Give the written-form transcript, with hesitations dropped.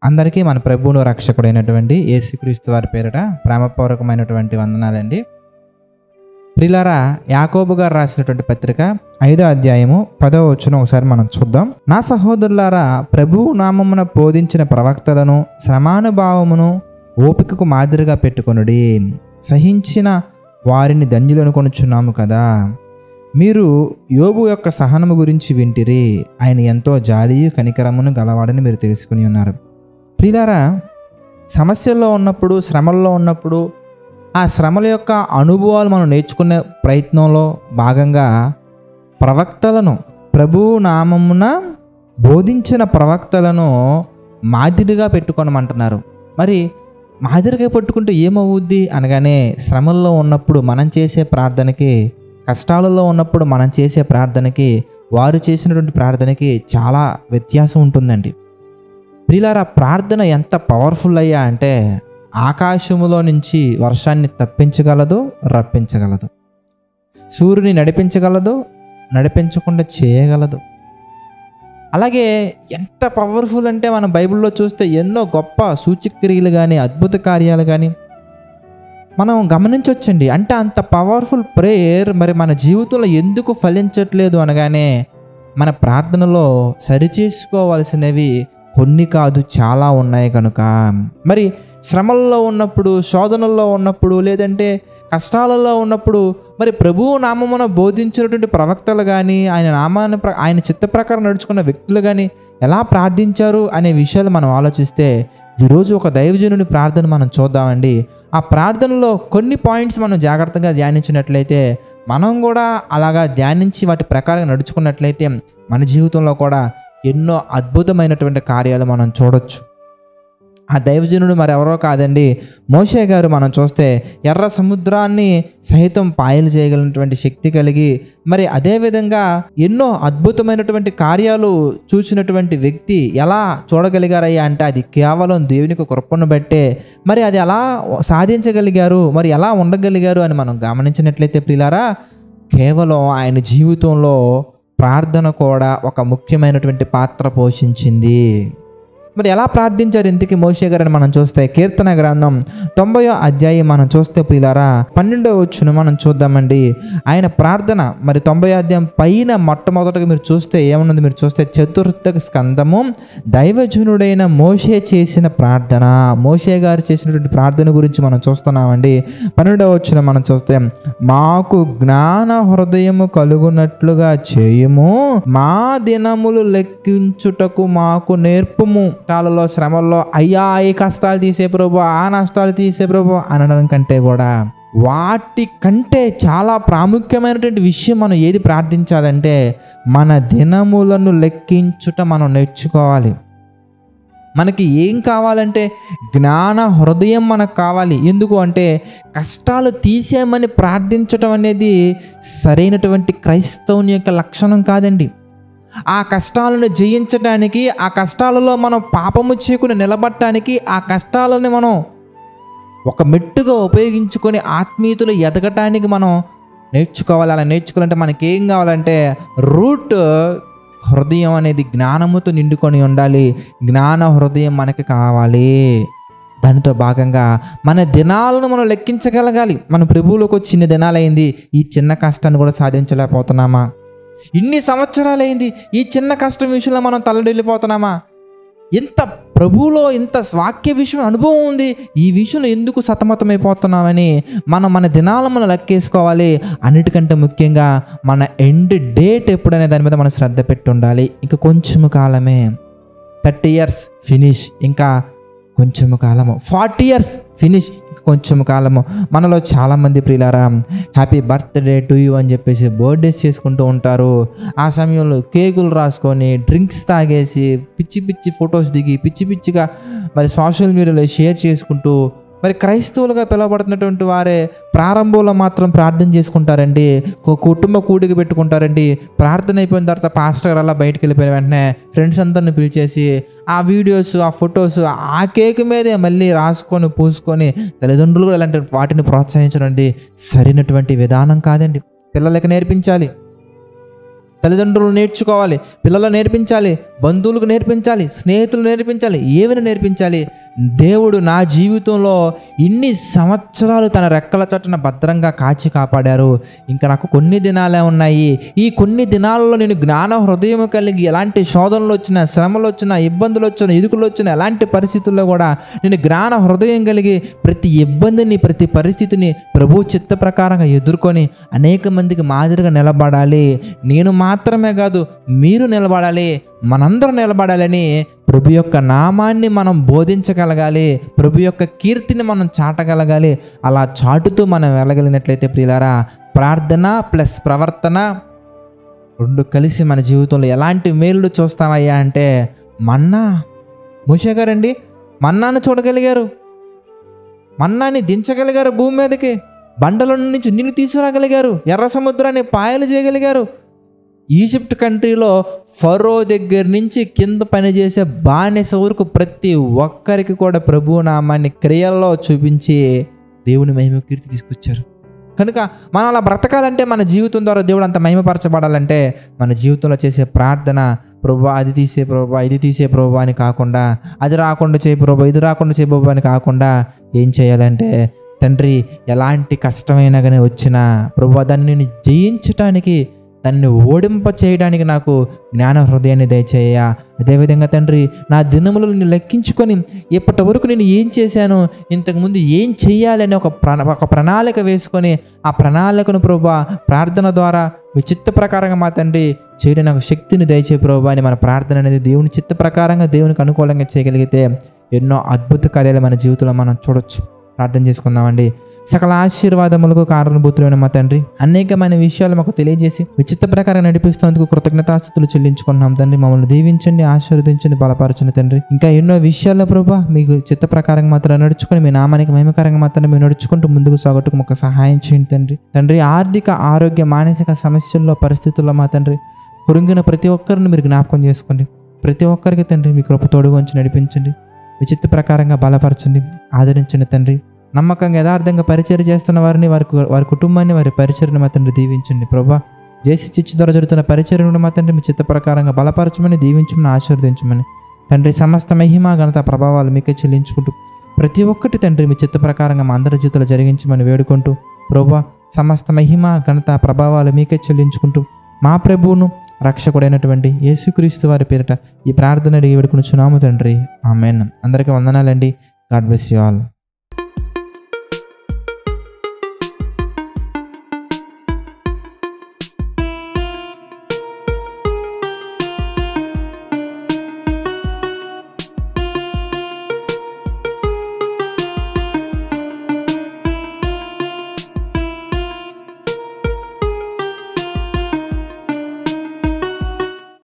అందరికీ మన ప్రభువును రక్షకుడైనటువంటి యేసుక్రీస్తు వారి పేరిట ప్రేమపూర్వకమైనటువంటి వందనాలండి. ప్రియులారా, యాకోబు గారు రాసినటువంటి పత్రిక 5వ అధ్యాయము 10వ వచనం ఒకసారి మనం చూద్దాం. నా సహోదరులారా, ప్రభువు నామమున బోధించిన ప్రవక్తలను శ్రమానుభావమును ఓపికకు మాదిరిగా పెట్టుకొనుడి. సహించిన వారిని ధన్యులను కొనుచున్నాము కదా. మీరు యోబు యొక్క సహనము గురించి వింటిరి. ఆయన ఎంతో జాలియు కనికరమును గలవాడని మీరు తెలుసుకుని ఉన్నారు. ప్రియులారా, సమస్యల్లో ఉన్నప్పుడు, శ్రమల్లో ఉన్నప్పుడు ఆ శ్రమల యొక్క అనుభవాలు మనం నేర్చుకునే ప్రయత్నంలో భాగంగా ప్రవక్తలను, ప్రభువు నామమున బోధించిన ప్రవక్తలను మాదిరిగా పెట్టుకోనమంటున్నారు. మరి మాదిరిగా పెట్టుకుంటే ఏమవుద్ది అనగానే, శ్రమల్లో ఉన్నప్పుడు మనం చేసే ప్రార్థనకి, కష్టాలలో ఉన్నప్పుడు మనం చేసే ప్రార్థనకి, వారు చేసినటువంటి ప్రార్థనకి చాలా వ్యత్యాసం ఉంటుందండి. ప్రియులారా, ప్రార్థన ఎంత పవర్ఫుల్ అయ్యా అంటే ఆకాశములో నుంచి వర్షాన్ని తప్పించగలదు, రప్పించగలదు. సూర్యుని నడిపించగలదు, నడిపించకుండా చేయగలదు. అలాగే ఎంత పవర్ఫుల్ అంటే మనం బైబిల్లో చూస్తే ఎన్నో గొప్ప సూచక్రియలు కానీ, అద్భుత కార్యాలు కానీ మనం గమనించవచ్చండి. అంటే అంత పవర్ఫుల్ ప్రేయర్ మరి మన జీవితంలో ఎందుకు ఫలించట్లేదు అనగానే, మన ప్రార్థనలో సరిచేసుకోవాల్సినవి కొన్ని కాదు, చాలా ఉన్నాయి కనుక. మరి శ్రమల్లో ఉన్నప్పుడు, శోధనల్లో ఉన్నప్పుడు, లేదంటే కష్టాలలో ఉన్నప్పుడు మరి ప్రభువు నామమున బోధించినటువంటి ప్రవక్తలు కానీ, ఆయన చిత్త ప్రకారం నడుచుకున్న వ్యక్తులు కానీ ఎలా ప్రార్థించారు అనే విషయాలు మనం ఆలోచిస్తే, ఈరోజు ఒక దైవజనుని ప్రార్థన మనం చూద్దామండి. ఆ ప్రార్థనలో కొన్ని పాయింట్స్ మనం జాగ్రత్తగా ధ్యానించినట్లయితే, మనం కూడా అలాగా ధ్యానించి వాటి ప్రకారం నడుచుకున్నట్లయితే మన జీవితంలో కూడా ఎన్నో అద్భుతమైనటువంటి కార్యాలు మనం చూడొచ్చు. ఆ దైవజనుడు మరెవరో కాదండి, మోషే గారు. మనం చూస్తే ఎర్ర సముద్రాన్ని సహితం పాయలు చేయగలిగినటువంటి శక్తి కలిగి, మరి అదేవిధంగా ఎన్నో అద్భుతమైనటువంటి కార్యాలు చూసినటువంటి వ్యక్తి ఎలా చూడగలిగారయ్యా అంటే, అది కేవలం దేవునికి కృపను బట్టే. మరి అది ఎలా సాధించగలిగారు, మరి ఎలా ఉండగలిగారు అని మనం గమనించినట్లయితే ప్రియులారా, కేవలం ఆయన జీవితంలో ప్రార్థన కూడా ఒక ముఖ్యమైనటువంటి పాత్ర పోషించింది. మరి ఎలా ప్రార్థించారు ఇంతకీ మోషే గారని మనం చూస్తే, కీర్తన గ్రంథం 90వ అధ్యాయం మనం చూస్తే ప్రియులారా 12వ వచనం మనం చూద్దామండి. ఆయన ప్రార్థన మరి 90వ అధ్యాయం పైన మొట్టమొదటగా మీరు చూస్తే ఏమన్నది, మీరు చూస్తే 4వ స్కందము దైవజనుడైన మోషే చేసిన ప్రార్థన, మోషే గారు చేసినటువంటి ప్రార్థన గురించి మనం చూస్తున్నామండి. 12వ వచనం మనం చూస్తే, మాకు జ్ఞాన హృదయము కలుగునట్లుగా చేయుము, మా దినములు లెక్కించుటకు మాకు నేర్పుము. కష్టాలలో, శ్రమల్లో అయ్యా ఈ కష్టాలు తీసే ప్రభు, ఆ నష్టాలు తీసే ప్రభు అనడం కంటే కూడా, వాటి కంటే చాలా ప్రాముఖ్యమైనటువంటి విషయం మనం ఏది ప్రార్థించాలంటే, మన దినములను లెక్కించుట మనం నేర్చుకోవాలి. మనకి ఏం కావాలంటే జ్ఞాన హృదయం మనకు కావాలి. ఎందుకు అంటే, కష్టాలు తీసేయమని ప్రార్థించటం అనేది సరైనటువంటి క్రైస్తవుని యొక్క లక్షణం కాదండి. ఆ కష్టాలను జయించడానికి, ఆ కష్టాలలో మనం పాపము చేయకుండా నిలబడటానికి, ఆ కష్టాలను మనం ఒక మెట్టుగా ఉపయోగించుకొని ఆత్మీయతలు ఎదగటానికి మనం నేర్చుకోవాలి. అలా నేర్చుకోవాలంటే మనకి ఏం కావాలంటే, రూట్ హృదయం అనేది జ్ఞానముతో నిండుకొని ఉండాలి. జ్ఞాన హృదయం మనకి కావాలి. దానితో భాగంగా మన దినాలను మనం లెక్కించగలగాలి. మన ప్రభువులోకి వచ్చి ఇన్ని దినాలైంది, ఈ చిన్న కష్టాన్ని కూడా సాధించలేకపోతున్నామా? ఇన్ని సంవత్సరాలైంది, ఈ చిన్న కష్టం విషయంలో మనం తల్లడిల్లిపోతున్నామా? ఇంత ప్రభువులో ఇంత వాక్య విషయం అనుభవం ఉంది, ఈ విషయంలో ఎందుకు సతమతమైపోతున్నామని మన దినాలను మనం లెక్కేసుకోవాలి. అన్నిటికంటే ముఖ్యంగా మన ఎండ్ డేట్ ఎప్పుడనే దాని మీద మనం శ్రద్ధ పెట్టి ఉండాలి. ఇంకా కొంచెము కాలమే, 30 years ఫినిష్, ఇంకా కొంచెము కాలము, 40 years ఫినిష్, కొంచెము కాలము. మనలో చాలామంది ప్రియులారా హ్యాపీ బర్త్డే టు యూ అని చెప్పేసి బర్త్డేస్ చేసుకుంటూ ఉంటారు. ఆ సమయంలో కేకులు రాసుకొని, డ్రింక్స్ తాగేసి, పిచ్చి పిచ్చి ఫొటోస్ దిగి, పిచ్చి పిచ్చిగా మరి సోషల్ మీడియాలో షేర్ చేసుకుంటూ, మరి క్రైస్తవులుగా పిలువబడుతున్నటువంటి వారే ప్రారంభంలో మాత్రం ప్రార్థన చేసుకుంటారండి, కుటుంబ కూడిక పెట్టుకుంటారండి. ప్రార్థన అయిపోయిన తర్వాత పాస్టర్ అలా బయటకు వెళ్ళిపోయిన వెంటనే ఫ్రెండ్స్ అందరిని పిలిచేసి ఆ వీడియోస్, ఆ ఫొటోస్ ఆ కేక్ మీదే మళ్ళీ రాసుకొని పూసుకొని, తల్లిదండ్రులు కూడా ఇలాంటి వాటిని ప్రోత్సహించడండి సరైనటువంటి విధానం కాదండి. పిల్లలకి నేర్పించాలి. తల్లిదండ్రులు నేర్చుకోవాలి, పిల్లలు నేర్పించాలి, బంధువులకు నేర్పించాలి, స్నేహితులు నేర్పించాలి, ఏమైనా నేర్పించాలి. దేవుడు నా జీవితంలో ఇన్ని సంవత్సరాలు తన రెక్కల చట్టున భద్రంగా కాచి కాపాడారు. ఇంకా నాకు కొన్ని దినాలే ఉన్నాయి. ఈ కొన్ని దినాలలో నేను జ్ఞాన హృదయం కలిగి ఎలాంటి శోధనలు వచ్చినా, శ్రమలు వచ్చినా, ఇబ్బందులు వచ్చినా, ఇరుకులు వచ్చినా, ఎలాంటి పరిస్థితుల్లో కూడా నేను జ్ఞాన హృదయం కలిగి ప్రతి ఇబ్బందిని, ప్రతి పరిస్థితిని ప్రభు చిత్త ప్రకారంగా ఎదుర్కొని అనేక మందికి మాదిరిగా నిలబడాలి. నేను మాత్రమే కాదు, మీరు నిలబడాలి, మనందరం నిలబడాలని ప్రభు యొక్క నామాన్ని మనం బోధించగలగాలి, ప్రభు యొక్క కీర్తిని మనం చాటగలగాలి. అలా చాటుతూ మనం వెళ్ళగలిగినట్లయితే ప్రియులారా, ప్రార్థన ప్లస్ ప్రవర్తన రెండు కలిసి మన జీవితంలో ఎలాంటి మేలు చూస్తామయ్యా అంటే, మన్నా మోషే గారండి మన్నాను చూడగలిగారు, మన్నాని దించగలిగారు, భూమి మీదకి బండల నుంచి నీళ్ళు తీసుకురాగలిగారు, ఎర్ర సముద్రాన్ని పాయలు చేయగలిగారు. ఈజిప్ట్ కంట్రీలో ఫరో దగ్గర నుంచి కింద పనిచేసే బానిస వరకు ప్రతి ఒక్కరికి కూడా ప్రభువు నామాన్ని క్రియల్లో చూపించి దేవుని మహిమ కీర్తి తీసుకొచ్చారు. కనుక మనం అలా బ్రతకాలంటే, మన జీవితం ద్వారా దేవుడు అంత మహిమపరచబడాలంటే మన జీవితంలో చేసే ప్రార్థన, ప్రభువా అది తీసే ప్రభువా, ఇది తీసే ప్రభువా అని కాకుండా, అది రాకుండా చేయ ప్రభువా, ఇది రాకుండా చేయ ప్రభువా అని కాకుండా ఏం చేయాలంటే, తండ్రి ఎలాంటి కష్టమైనా కానీ వచ్చినా ప్రభువా దాన్ని జయించటానికి, దాన్ని ఓడింప చేయడానికి నాకు జ్ఞాన హృదయాన్ని దయచేయ. అదేవిధంగా తండ్రి నా దినములను నేను లెక్కించుకొని ఇప్పటి వరకు నేను ఏం చేశాను, ఇంతకుముందు ఏం చేయాలి అని ఒక ప్రణాళిక వేసుకొని ఆ ప్రణాళికను ప్రభువా ప్రార్థన ద్వారా మీ చిత్త ప్రకారంగా మా తండ్రి చేయడం నాకు శక్తిని దయచే ప్రభువా అని మన ప్రార్థన అనేది దేవుని చిత్త ప్రకారంగా దేవునికి అనుకూలంగా చేయగలిగితే ఎన్నో అద్భుత కార్యాలు మన జీవితంలో మనం చూడొచ్చు. ప్రార్థన చేసుకుందామండి. సకల ఆశీర్వాదములకు కారణభూతులైన మా తండ్రి, అనేకమైన విషయాలు మాకు తెలియజేసి మీ చిత్త ప్రకారం నడిపిస్తున్నందుకు కృతజ్ఞతాస్తుతులు చెల్లించుకుంటున్నాం తండ్రి. మమ్మల్ని దీవించండి, ఆశీర్వదించండి, బలపరచండి తండ్రి. ఇంకా ఎన్నో విషయాల్లో ప్రభువా మీకు చిత్త ప్రకారం మాత్రం నడుచుకొని మీ నామానికి మహిమకరంగా మాత్రం మేము నడుచుకుంటూ ముందుకు సాగట్టుకు మాకు సహాయం చేయండి తండ్రి. తండ్రి ఆర్థిక, ఆరోగ్య, మానసిక సమస్యల్లో, పరిస్థితుల్లో మా తండ్రి కురింగిన ప్రతి ఒక్కరిని మీరు జ్ఞాపకం చేసుకోండి. ప్రతి ఒక్కరికి తండ్రి మీ కృప తోడుగా ఉంచి నడిపించండి. మీ చిత్త ప్రకారంగా బలపరచండి, ఆదరించండి తండ్రి. నమ్మకంగా యథార్థంగా పరిచర్య చేస్తున్న వారిని, వారి కుటుంబాన్ని, వారి పరిచర్యను మా తండ్రి దీవించండి. ప్రభువా జేసీ చిచ్చు ద్వారా జరుగుతున్న పరిచర్యను మా తండ్రి మీ చిత్త ప్రకారంగా బలపరచమని, దీవించమని, ఆశీర్వదించమని తండ్రి. సమస్త మహిమ, ఘనత, ప్రభావాలు మీకే చెల్లించుకుంటూ ప్రతి ఒక్కటి తండ్రి మీ చిత్త ప్రకారంగా మా అందరి జీవితంలో జరిగించమని వేడుకుంటూ, ప్రభువా సమస్త మహిమ, ఘనత, ప్రభావాలు మీకే చెల్లించుకుంటూ మా ప్రభువును రక్షకుడైనటువంటి యేసుక్రీస్తు వారి పేరిట ఈ ప్రార్థన అడిగి వేడుకొనుచున్నాము తండ్రి. ఆమేన్. అందరికీ వందనాలండి. God bless you all.